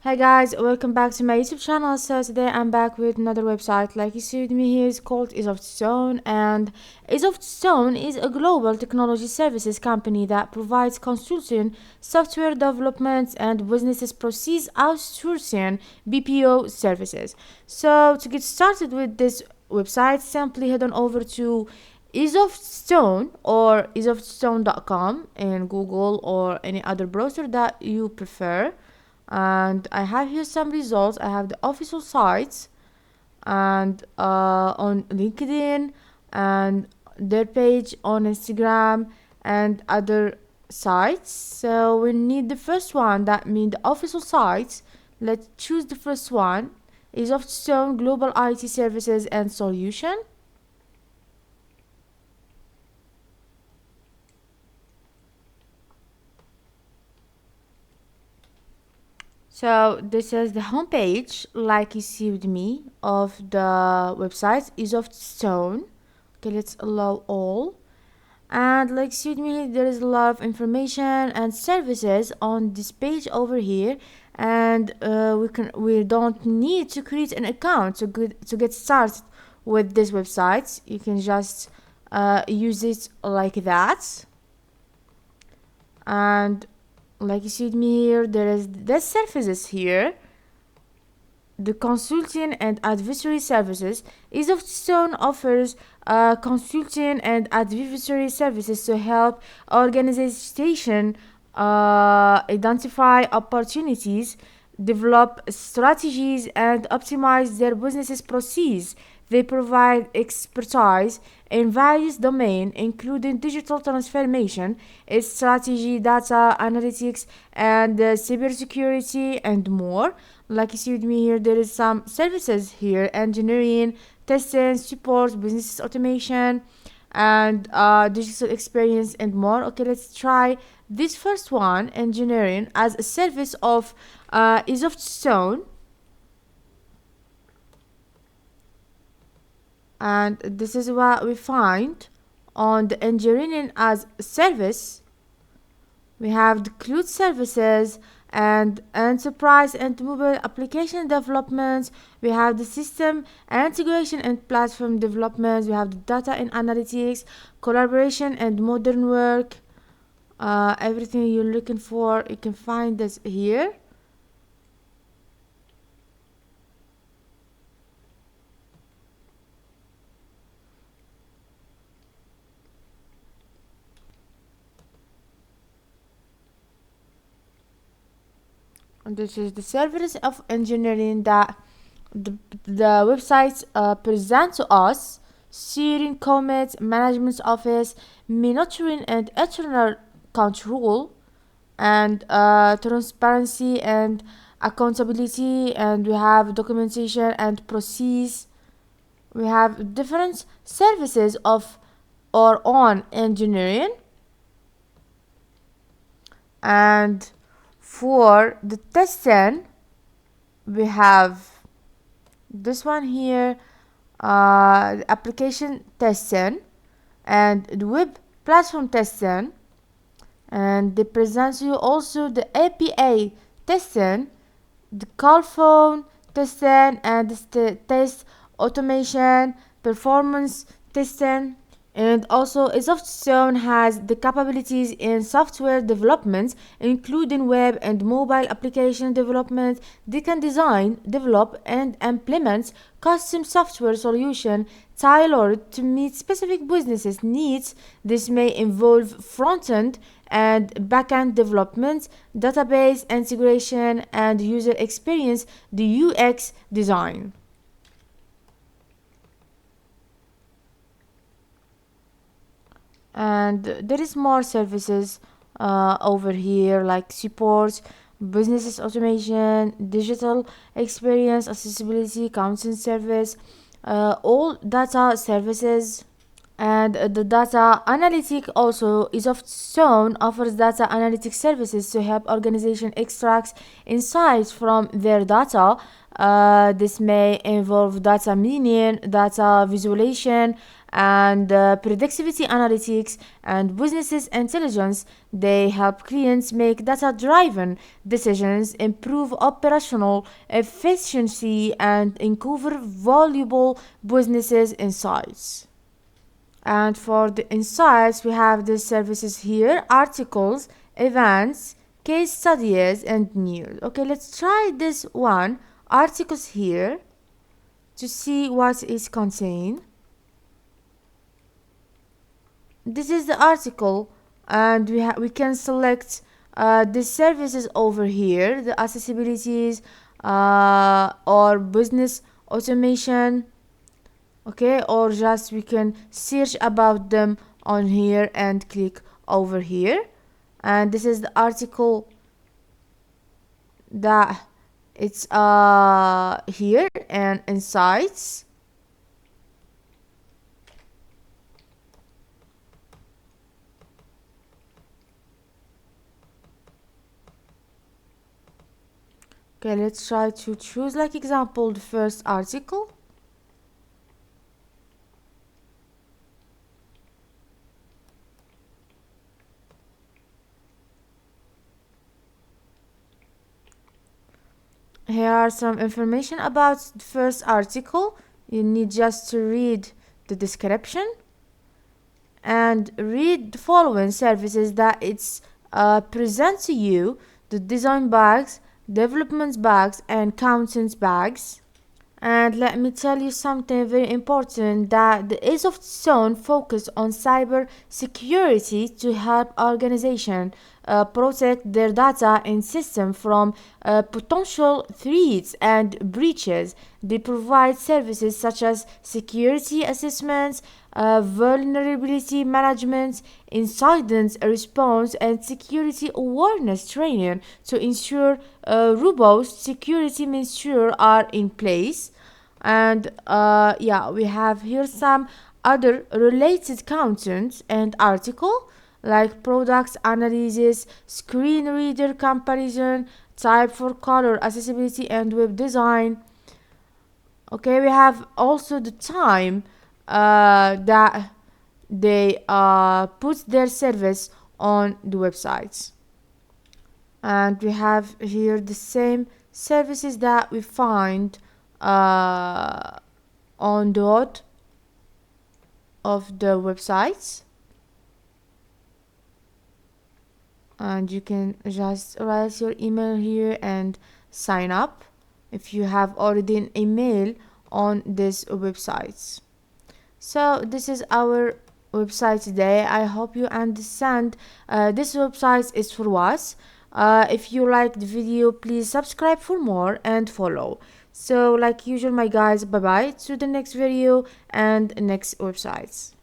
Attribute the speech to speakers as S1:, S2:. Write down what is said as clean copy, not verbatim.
S1: Hi guys, welcome back to my YouTube channel. So today I'm back with another website. Like you see with me here, is called iSoftStone, and iSoftStone is a global technology services company that provides consulting, software development, and businesses process outsourcing (BPO) services. So to get started with this website, simply head on over to iSoftStone or iSoftStone.com in Google or any other browser that you prefer, and I have here some results. I have the official sites and on LinkedIn and their page on Instagram and other sites. So we need the first one, that means the official sites. Let's choose the first one. Is of Stone Global IT Services and Solution. So this is the homepage, like you see with me, of the website is of Stone. Okay, let's allow all. And like you see with me, there is a lot of information and services on this page over here. And we don't need to create an account to get started with this website. You can just use it like that. And like you see with me here, there is the services here, the consulting and advisory services. iSoftStone offers consulting and advisory services to help organizations identify opportunities, develop strategies, and optimize their business processes. They provide expertise in various domains, including digital transformation, strategy, data analytics, and cybersecurity, and more. Like you see with me here, there is some services here: engineering, testing, support, business automation, and digital experience, and more. Okay, let's try this first one, engineering, as a service of iSoftStone. And this is what we find on the engineering as a service. We have the cloud services and enterprise and mobile application developments. We have the system integration and platform developments. We have the data and analytics, collaboration and modern work. Everything you're looking for, you can find this here. And this is the service of engineering that the websites present to us: steering commit, management office, monitoring and internal control, and transparency and accountability, and we have documentation and process. We have different services of or on engineering. And for the testing, we have this one here, the application testing and the web platform testing, and they present you also the API testing, the call phone testing, and the test automation performance testing. And also, iSoftStone has the capabilities in software development, including web and mobile application development. They can design, develop, and implement custom software solutions tailored to meet specific businesses' needs. This may involve front-end and back-end development, database integration, and user experience, the UX design. And there is more services over here, like support, business automation, digital experience, accessibility, counseling service, all data services. And the data analytic also iSoftStone offers data analytic services to help organization extract insights from their data. This may involve data meaning, data visualization, and predictivity analytics and business intelligence. They help clients make data-driven decisions, improve operational efficiency, and uncover valuable business insights. And for the insights, we have the services here: articles, events, case studies, and news. Okay, let's try this one, articles, here to see what is contained. This is the article, and we can select the services over here, the accessibilities or business automation. Okay, or just we can search about them on here and click over here. And this is the article that it's here, and insights. Okay, let's try to choose, like example, the first article. Here are some information about the first article. You need just to read the description and read the following services that it's present to you: the design bags, development bags, and content bags. And let me tell you something very important, that the iSoftStone focus on cyber security to help organizations protect their data and system from potential threats and breaches. They provide services such as security assessments, vulnerability management, incident response, and security awareness training to ensure robust security measures are in place. And yeah, we have here some other related content and article, like product analysis, screen reader comparison, type for color accessibility, and web design. Okay, we have also the time that they put their service on the websites. And we have here the same services that we find on the hot of the websites. And you can just write your email here and sign up if you have already an email on these websites. So this is our website today. I hope you understand this website is for us. If you like the video, please subscribe for more and follow. So like usual, my guys, bye bye to the next video and next websites.